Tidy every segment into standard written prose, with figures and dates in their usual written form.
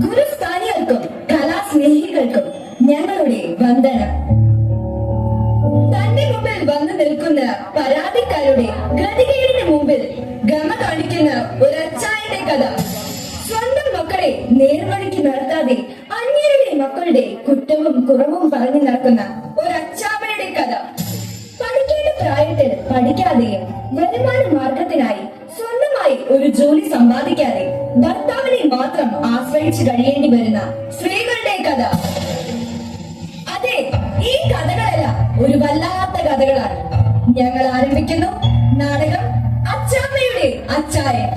ഗുരുസ്ഥാനികൾക്കും കലാസ്നേഹികൾക്കും ഞങ്ങളുടെ വന്ദനം. തന്റെ മുമ്പിൽ വന്നു നിൽക്കുന്ന പരാതിക്കാരുടെ ഗതികേടിന് മുമ്പിൽ ഗമ കാണിക്കുന്ന ഒരച്ചായന്റെ കഥ. സ്വന്തം മക്കളെ നേർവഴിക്ക് നടത്താതെ അന്യരുടെ മക്കളുടെ കുറ്റവും കുറവും പറഞ്ഞു നടക്കുന്ന ഒരച്ചാമ്മയുടെ കഥ. പഠിക്കേണ്ട പ്രായത്തിൽ പഠിക്കാതെയും വരുമാന മാർഗത്തിനായി സ്വന്തമായി ഒരു ജോലി സമ്പാദിക്കാതെ ഭർത്താവിനെ മാത്രം ആശ്രയിച്ച് കഴിയേണ്ടി വരുന്ന സ്ത്രീകളുടെ കഥ. അതെ, ഈ കഥകളെല്ലാം ഒരു വല്ലാത്ത കഥകളാണ്. ഞങ്ങൾ ആരംഭിക്കുന്നു നാടകം അച്ചാമ്മയുടെ അച്ചായൻ.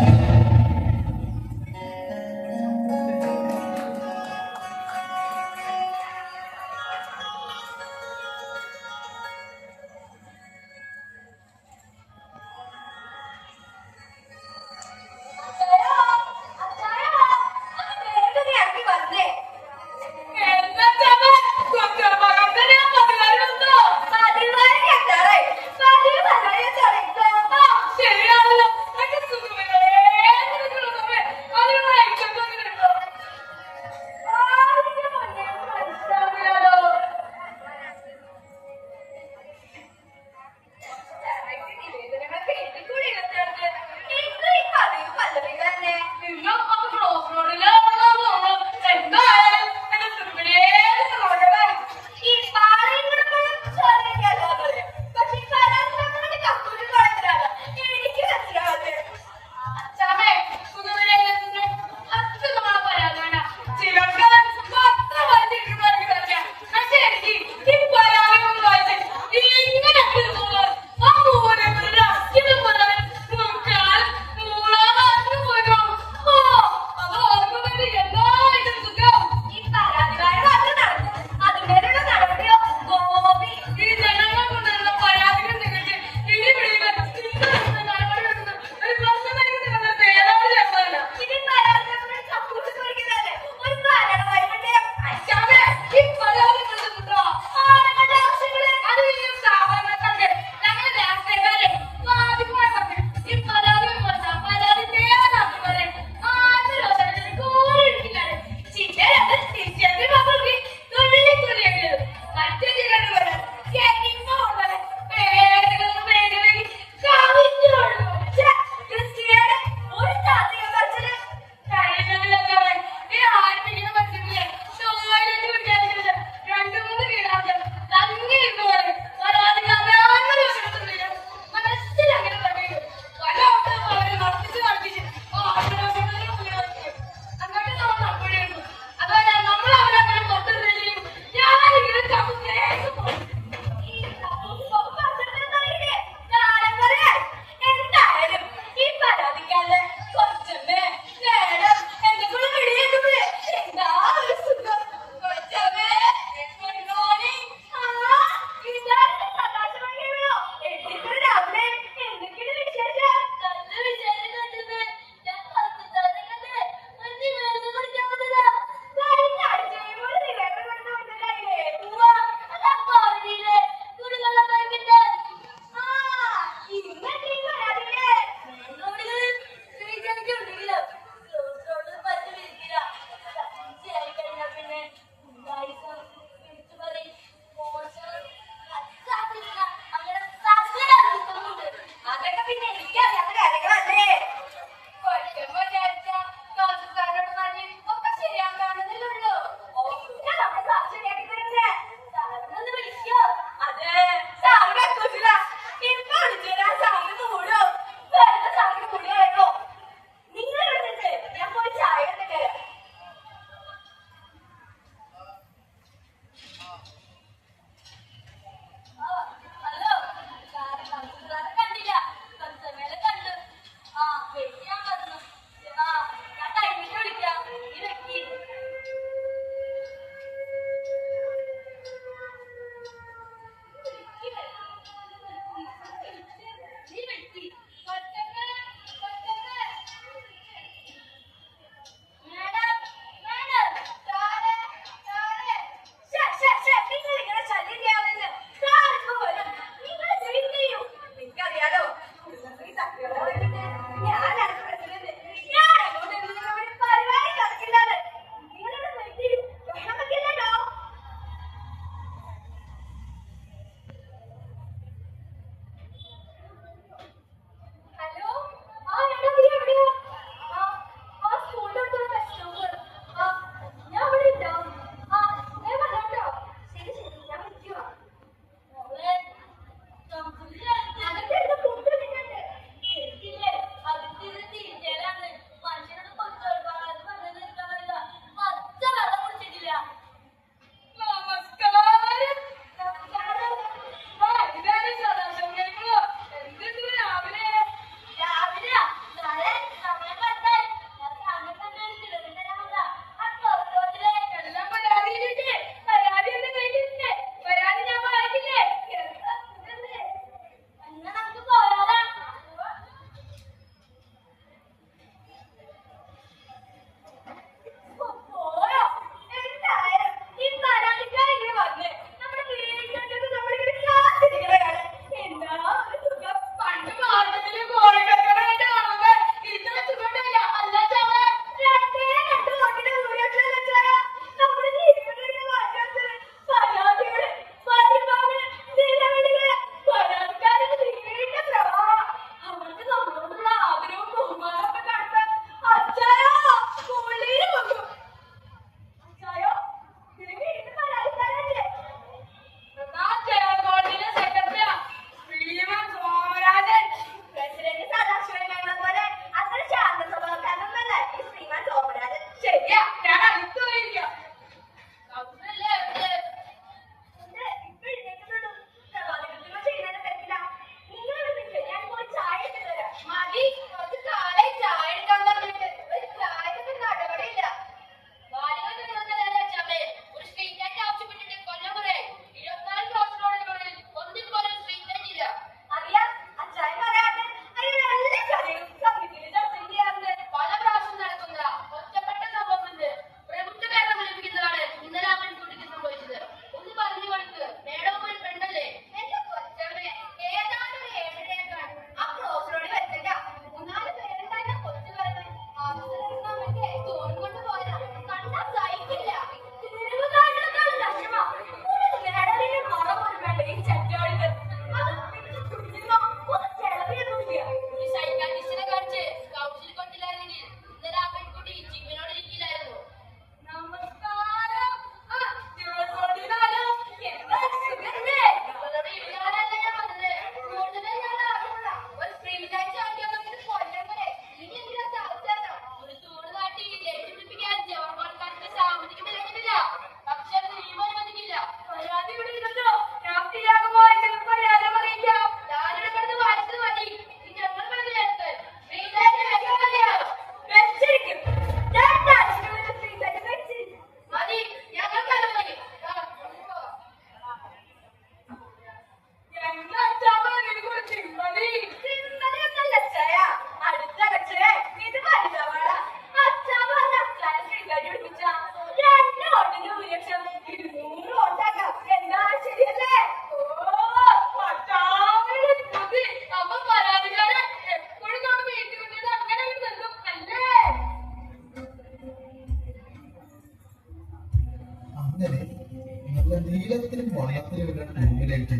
നീളത്തിലും വണ്ണത്തിലുമുള്ള ട്യൂബിലേക്ക്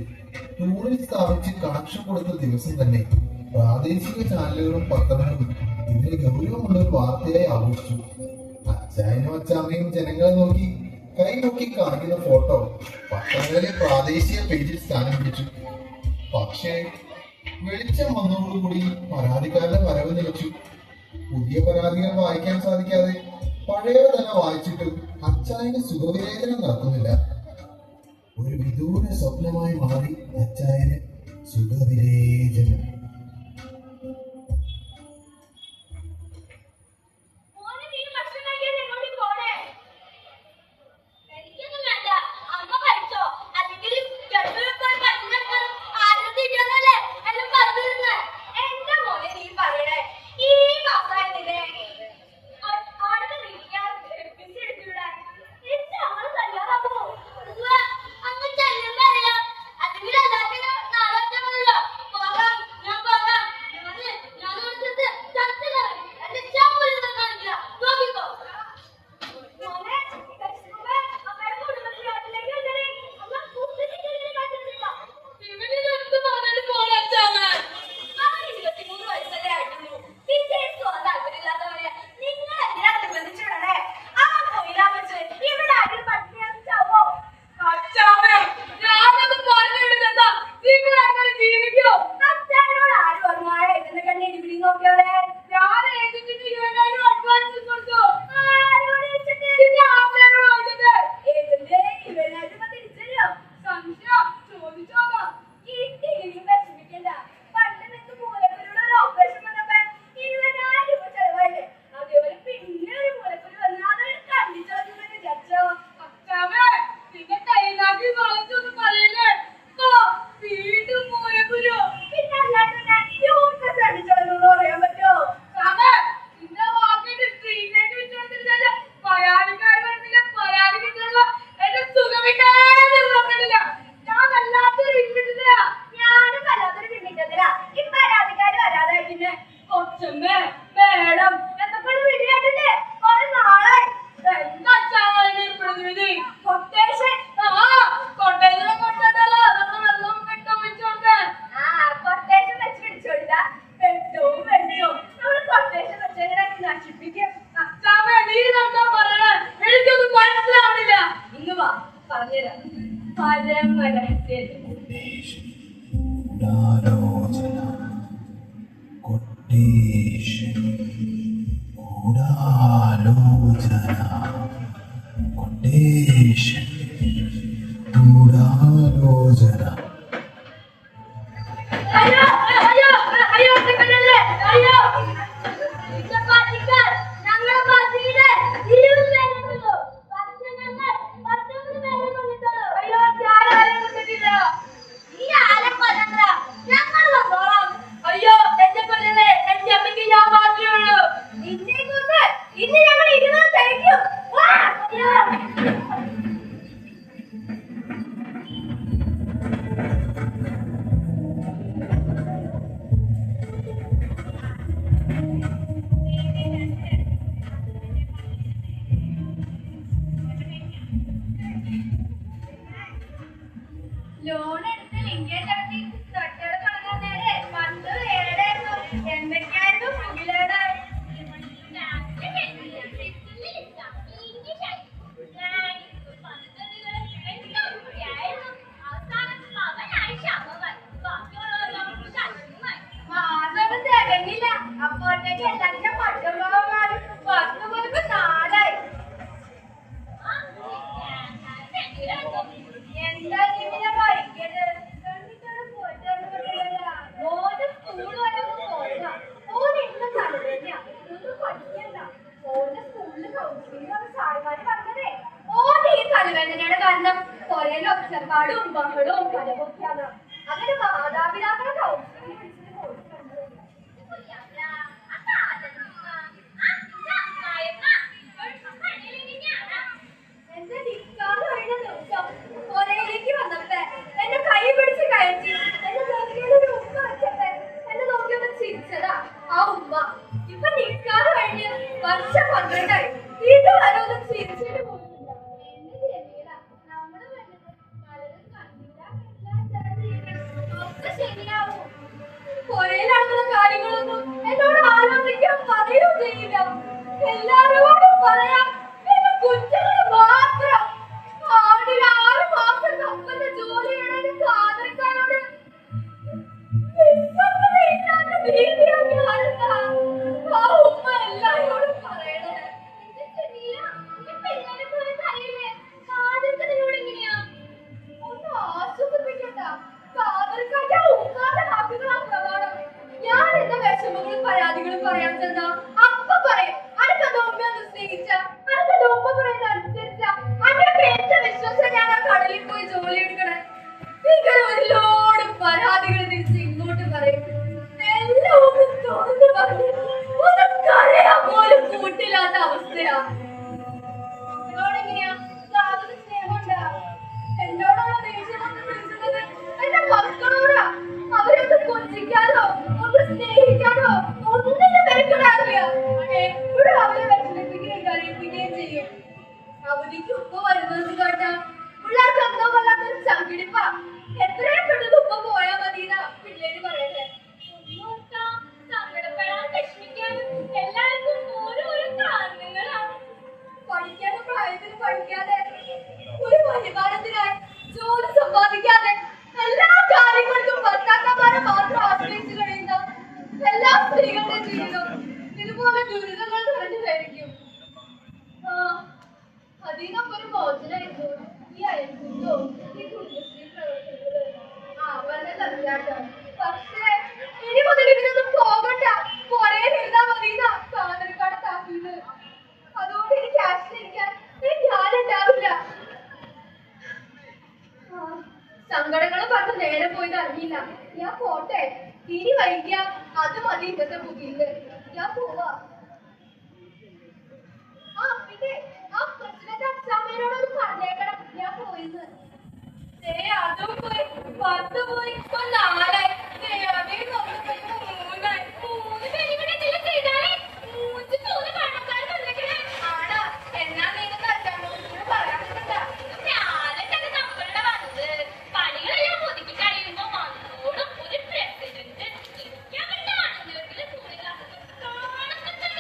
ടൂറിൽ സ്ഥാപിച്ച് കണക്ഷൻ കൊടുത്ത ദിവസം തന്നെ പ്രാദേശിക ചാനലുകളും പത്രങ്ങളും ഇതിനെ ഗൗരവമുള്ള ഒരു വാർത്തയായി ആഘോഷിച്ചു. അച്ചായനും അച്ചാമ്മയും ജനങ്ങളെ നോക്കി കൈ നോക്കി കാണിക്കുന്ന ഫോട്ടോ പത്രങ്ങളിലെ പ്രാദേശിക പേജിൽ സ്ഥാനം പിടിച്ചു. പക്ഷേ വെളിച്ചം വന്നതോടുകൂടി പരാതിക്കാരുടെ വരവ് നിലച്ചു. പുതിയ പരാതികൾ വായിക്കാൻ സാധിക്കാതെ പഴയവ തന്നെ വായിച്ചിട്ടും അച്ചായന് സുഖവിവേചനം നടക്കുന്നില്ല. ഒരു വിദൂര സ്വപ്നമായി മാറി അച്ചായന് സുഖവിവേചനം. ലോൺ എടുത്ത് ലിങ്കേജ് ആക്കി തൊട്ടത് തുടങ്ങാൻ നേരെ പണ്ട് ഏടായിരുന്നു എന്തൊക്കെയായിരുന്നു മുകിലേട് മാസം തികഞ്ഞില്ല. അപ്പോഴത്തേക്ക് എല്ലാത്തിനും പട്ടുമ്പോഴാണ് 10 മുതൽ 4 എന്താ ഇങ്ങനെ വൈകിയത്? ഓന് സ്കൂൾ വരെ പോയതാ. ഓന് എന്ന തലവേദനയാ, ഒന്നും പഠിക്കണ്ട. ഓന്റെ സ്കൂളില് കൗൺസിലിംഗ് സാറുമാര് പറഞ്ഞതേ ഓന്റെ ഈ തലവേദനയുടെ കാരണം കൊറേ ഒച്ചപ്പാടും ബഹളവും കലകൊക്കെയാണ്. അങ്ങനെ മാതാപിതാക്കളെ കൗൺസിലിംഗ് വിളിച്ചിട്ട് പോയിട്ടുണ്ട്. എന്റെ നിക്കാഹ് കഴിഞ്ഞ ദിവസം കൊറേയിലേക്ക് വന്നപ്പോ എന്നെ കൈ പിടിച്ച് കയറ്റി എന്നെ നെറുകയിലൊരു ഉമ്മ വെച്ചപ്പോ എന്നെ നോക്കിയൊന്ന് ചിരിച്ചതാ ആ ഉമ്മ. ഇപ്പൊ നിക്കാഹ് കഴിഞ്ഞ് വർഷം 12 ഇതുവരെ ഒന്നും ചിരിച്ചിട്ട് പോയിട്ടില്ല. എന്റെ ജമീല നമ്മള് വേണ്ടത് ചോദിക്കാൻ പറയുകയും ചെയ്യില്ല. എല്ലാരോടും പറയാം എന്റെ കുറ്റങ്ങൾ മാത്രം. ആടിന് 6 മാസം കപ്പലിന്റെ ജോലി ചെയ്യണതിന് കാതൽക്കാരോട് വിശ്വസ്തതയില്ലാത്ത ഭീതിയാണ് ആരെന്നാ ആ ഉമ്മ എല്ലാരോടും പറയണേ. ഒന്ന് ആശ്വസിപ്പിക്കണ്ട. കാതൽക്കാരുടെ ഉമ്മാന്റെ വാക്കുകളാ പ്രമാണം. ഞാൻ എന്റെ വിഷമങ്ങളും പരാതികളും പറയാൻ ചെന്നാ അപ്പ പറയും അനക്കത് ഉമ്മയൊന്ന് സ്നേഹിച്ച, അനക്കത് ഉമ്മ പറയുന്ന അനുസരിച്ച, അന്നൊക്കെ എന്റെ വിശ്വാസം ഞാൻ ആ കടലിൽ പോയി ജോലി എടുക്കണേ. ഇങ്ങനെ ഒരു ലോഡ് പരാതികൾ തിരിച്ച് ഇങ്ങോട്ട് പറയും. എല്ലാം ഒന്ന് തുറന്ന് പറഞ്ഞ് ഒന്ന് കരയാൻ പോലും കൂട്ടില്ലാത്ത അവസ്ഥയാ. എന്നോടെങ്ങനെയാ സാധന സ്നേഹമുണ്ടാ? എന്നോടുള്ള ദേഷ്യം ഒന്ന് വിളിക്കുന്നത് എന്റെ മക്കളോടാ. അവരൊന്ന് കൊഞ്ചിക്കാനോ ഒന്ന് സ്നേഹിക്കാനോ ഒന്നിനും മെനക്കെടാറില്ല. എപ്പോഴും അവരെ വിഷമിപ്പിക്കുകയും കരയിപ്പിക്കുകയും ചെയ്യും. അവധിക്ക് ഉപ്പ വരുന്നത് കേട്ടാ പിള്ളേർക്ക് എന്തോ വല്ലാത്തൊരു ചങ്കിടിപ്പാ. എത്രയും പെട്ടെന്ന് ഉപ്പ പോയാ മതിയെന്നാ പിള്ളേര് പറയട്ടെ. സങ്കടപ്പെടാൻ വിഷമിക്കാനും എല്ലാവർക്കും ഓരോരോ കാരണങ്ങളാണ്. പഠിക്കാത്ത പ്രായത്തിൽ പഠിക്കാതെ, ഒരു വരുമാനത്തിനായി ജോലി സമ്പാദിക്കാതെ, എല്ലാ കാര്യങ്ങൾക്കും ഭർത്താക്കന്മാരെ മാത്രം ആശ്രയിച്ചു കഴിയുന്ന എല്ലാ സ്ത്രീകളുടെ ജീവിതം ഇതുപോലെ ദുരിതങ്ങൾ നിറഞ്ഞതായിരിക്കും. അതിനൊക്കെ ഒരു മോചനായിരുന്നു ഈ അയൽക്കൂട്ടോ ഈ കുടുംബശ്രീ പ്രവർത്തനങ്ങള്. വല്ല സത്യാട്ടോ. പക്ഷേ ഇനി മുതൽ ഇതിനൊന്നും പോകണ്ട, പുറകെ ഇരുന്നാ മതിയെന്നാ കാതൽക്കാട് താക്കീത്. അതുകൊണ്ട് ഇനി ക്യാഷിലിരിക്കാൻ ഞാനുണ്ടാവില്ല. സങ്കടങ്ങൾ പറഞ്ഞ് നേരെ പോയത് അറിയില്ല. ഞാൻ പോട്ടെ. ഇനി വൈകിയ അത് മതി ഇന്നത്തെ ബുദ്ധിയില്. ഞാൻ പോവാ. പിന്നെ ആ പ്രസിഡന്റ് അച്ഛാമ്മയോടൊന്ന് പറഞ്ഞേക്കണം ഞാൻ പോയിന്ന്. അതും പോയി, 10 പോയി, ഇപ്പൊ 4. അതിൽ ഒന്ന് പോയി 3. 3 പേരും കൂടെ എന്തെങ്കിലും ചെയ്താലേ 3 തോന്നി പണക്കാർ വന്നിട്ട് ആടാ. എന്നാ നിങ്ങൾക്ക് അച്ഛാമ്മോട് പറയാൻ പറ്റണ്ട. ഞാനെന്തൊക്കെ നമ്മളുടെ വന്നത് പണികളെല്ലാം ഒതുക്കി കഴിയുമ്പോ വന്നോടും ഒരു പ്രസിഡന്റ്. എനിക്ക് അവരുടെ ആണെങ്കിലും തോന്നില്ല കാണുമ്പോൾ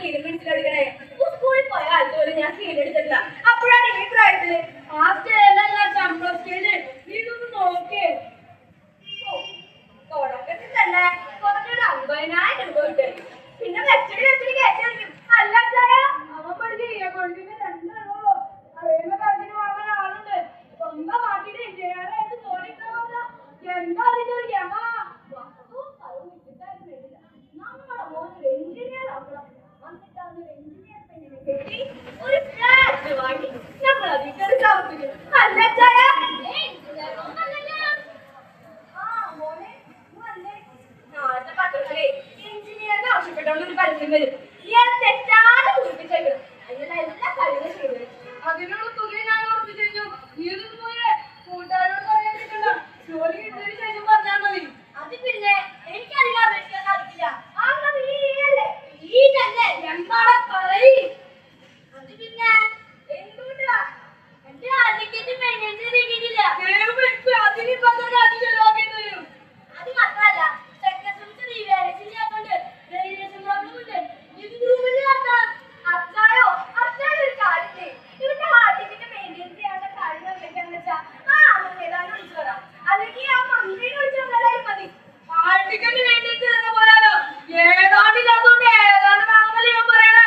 സീനും മനസ്സിലെടുക്കണേ. സ്കൂളിൽ പോയ കാലത്ത് പോലും ഞാൻ സീൻ എടുത്തിട്ടില്ല. അപ്പോഴാണ് ഈ പ്രായത്തില് ആ സ്റ്റേജിലല്ല ശമ്പളം സ്റ്റേജ് നീ ഇതൊന്ന് നോക്കിയേ. തുടക്കത്തിൽ തന്നെ കുറഞ്ഞൊരു 50,000 രൂപ കിട്ടും. പിന്നെ വെച്ചടി കയറ്റി അല്ല അവൻ പഠിച്ചില്ല കൊടുക്കുന്ന 2 രൂപ അറിയുന്ന കാര്യത്തിന് വാങ്ങാൻ ആളുണ്ട്. സ്വന്തം നാട്ടിൽ എഞ്ചിനീയറായിട്ട് തോന്നിക്കാവുന്ന എന്താ അതിന്റെ ഒരു യമ വസ്തുവും സ്ഥലവും വിട്ടിട്ടാലും വേണ്ടില്ല. നമ്മുടെ മോനൊരു എഞ്ചിനീയർ ആക്കണം. എന്നിട്ട് അതൊരു എഞ്ചിനീയർ പെണ്ണിനെ കെട്ടി ഒരു ഫ്ലാറ്റ് വാങ്ങി നമ്മൾ അതിൽ താമസിക്കും. അല്ല നാളത്തെ പത്രത്തിലെ എഞ്ചിനീയറിന് ആവശ്യപ്പെട്ടോണ്ട് ഒരു പരസ്യം വരും. ഇയാൾ തെറ്റാതെ പൂരിപ്പിച്ചേക്കണം. അതിനുള്ള എല്ലാ കാര്യങ്ങളും ചെയ്തു. അതിനുള്ള തുക ഞാൻ ഉറപ്പിച്ചു കഴിഞ്ഞു. നീ ഇതൊന്നും പോയേ കൂട്ടുകാരോട് പറയാതിരിക്കണ്ട. ജോലി കിട്ടിയതിനു ശേഷം പറഞ്ഞാൽ മതി. അത് പിന്നെ എനിക്ക് അതിനെ അപേക്ഷിക്കാൻ സാധിക്കില്ല. ഈ തന്നെ ഞങ്ങളെ പറയും. അത് പിന്നെ എന്തുകൊണ്ടാ എന്റെ ടിക്കറ്റ് മെയിൻറ്റെയിൻ ചെയ്തിട്ടില്ല. അതിനിപ്പോ അത് മാത്രമല്ല അച്ചായോ ഒരു കാര്യം ഇവന്റെ ഹാർട്ട് ടിക്കറ്റ് മെയിൻറ്റെയിൻ ചെയ്യാനുള്ള കാര്യം എന്തൊക്കെയാണെന്ന് വെച്ചാൽ ഏതാണ്ട് വിളിച്ചു വരാം. അല്ലെങ്കിൽ ആ മന്ത്രിനെ വിളിച്ചു വന്നാലും മതി. ഹാർട്ട് ടിക്കറ്റ് മെയിൻറ്റെയിൻ ചെയ്യുന്ന പോലെയല്ലോ ഏതാണ്ടില്ലാത്തോണ്ട് ഏതാണ്ട് വേണമെന്നല്ലേ ഇവൻ പറയണേ.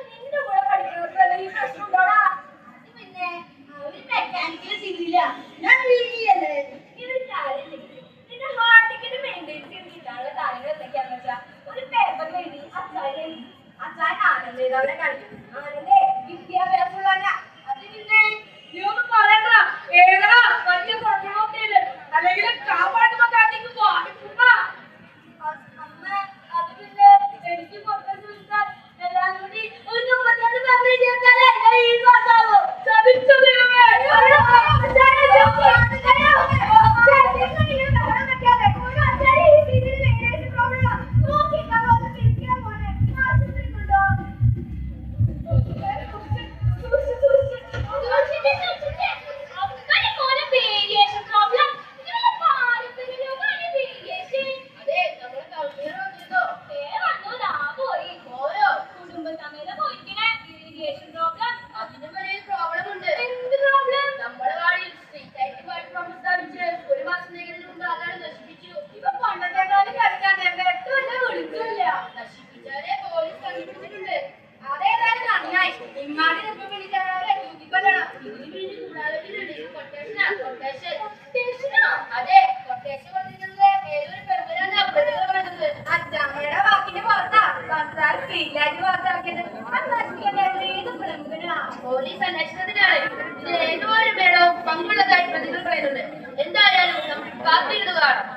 നിന്റെ കൂടെ പഠിക്കുന്നവർക്ക് ഈ പ്രശ്നം ഉണ്ടോടാ? പിന്നെ അവര് മെക്കാനിക്കൽ ചെയ്തില്ല. ഞാൻ വീട്ടിലല്ലേ ഇതൊരു കാര്യം നിന്റെ ഹാർട്ട് ടിക്കറ്റ് മെയിൻറ്റെയിൻ ചെയ്ത് കിട്ടാനുള്ള കാര്യങ്ങൾ എന്തൊക്കെയാണെന്ന് വെച്ചാൽ ഒരു പേപ്പറിൽ എഴുതി അച്ചാൻ ആനന്ദ് ചെയ്തവരെ കളിക്കും. ആനന്ദേ വിദ്യാഭ്യാസമുള്ള അത് പിന്നെ നീ ഒന്നും പറയണ്ട. ഏതാ വലിയ കുഴപ്പമൊക്കെയില്ല. അല്ലെങ്കിൽ കാപ്പാടുമ്പോ കാട്ടിക്ക് പോവാ. അമ്മ അത് പിന്നെ എനിക്ക് പുറത്തേക്ക് വിളിച്ചാൽ എല്ലാവരും കൂടി ഒരു 94 പേപ്പറിൽ ചേർത്താലേ ഈ പാസ്സാവോ. ചതിച്ചത് പോലീസ് അന്വേഷണത്തിനാണ്. ഇതിൽ ഏതോ ഒരു മേളവും പങ്കുള്ളതായി പ്രതികൾ പറയുന്നുണ്ട്. എന്തായാലും നമുക്ക് കാത്തിരുന്ന് കാണാം.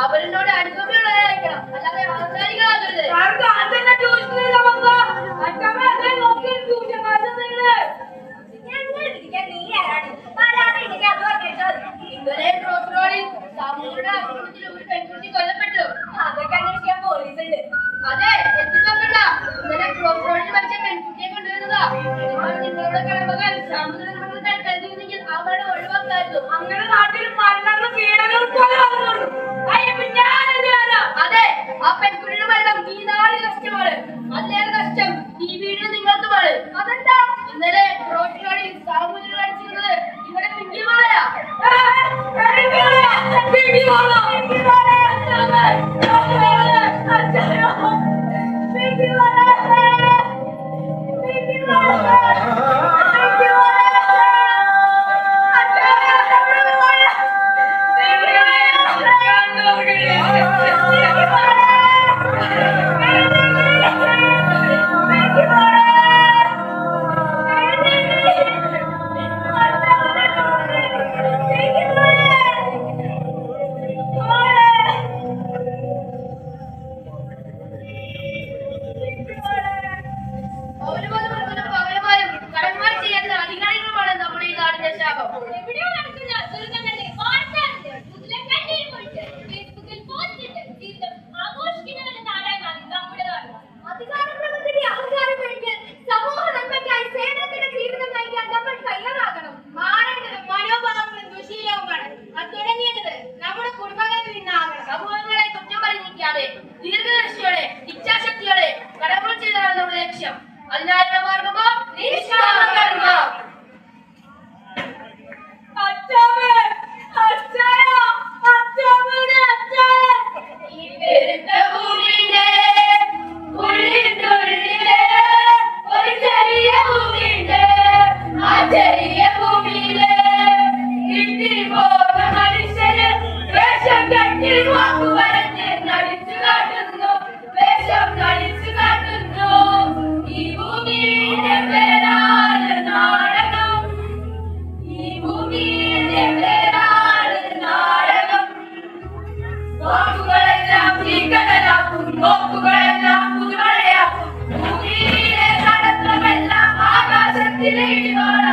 അവരോട് അനുഭവമുള്ളതായിരിക്കണം, അല്ലാതെ ആൾക്കാരികളാകരുത്. വരുന്നത്. അങ്ങനെ നാട്ടിൽ മരണം പീഡനം പോലെ വന്നുള്ളൂ. അതെ, ആ പെൺകുട്ടിയുടെ മരണം ഈ നാടിന് നഷ്ടമാണ്. അതിലേറെ നഷ്ടം ഈ വീടിന് നിങ്ങൾക്കുമാണ്. അതെന്താ? ഇന്നലെ റോട്ടിലാണ് സാമൂഹിക കാണിച്ചിരുന്നത് ഇവിടെ പിങ്കിമാല. ദീർഘദർശിയോടെ ഇച്ഛാശക്തിയോടെ കടമകൾ ചെയ്താണ് നമ്മുടെ ലക്ഷ്യം. അതിനായുള്ള മാർഗമോ നിഷ്കാമകർമ്മം. ഈ പെരുത്ത ഭൂമിയിലെ ഉള്ളിനുള്ളിലെ ഒരു ചെറിയ ഭൂമിയുണ്ട്. ആ ചെറിയ ഭൂമിയിലെ ഇത്തിരി പോക മനുഷ്യര് വേഷം കെട്ടി വാക്കു പറഞ്ഞ് നടിച്ചു കാട്ടുന്നു, വേഷം നടിച്ചു കാട്ടുന്നു. ഈ ഭൂമിയുടെ പേരാണ് നാടകം. ഈ ഭൂമിയുടെ പേരാണ് നാടകം. വാക്കുകളെല്ലാം തീക്കടലാക്കും, നോക്കുകളെല്ലാം പുതുമഴയാക്കും. ഭൂമിയിലെ നടത്തമെല്ലാം ആകാശത്തിലെ ഇടിവാള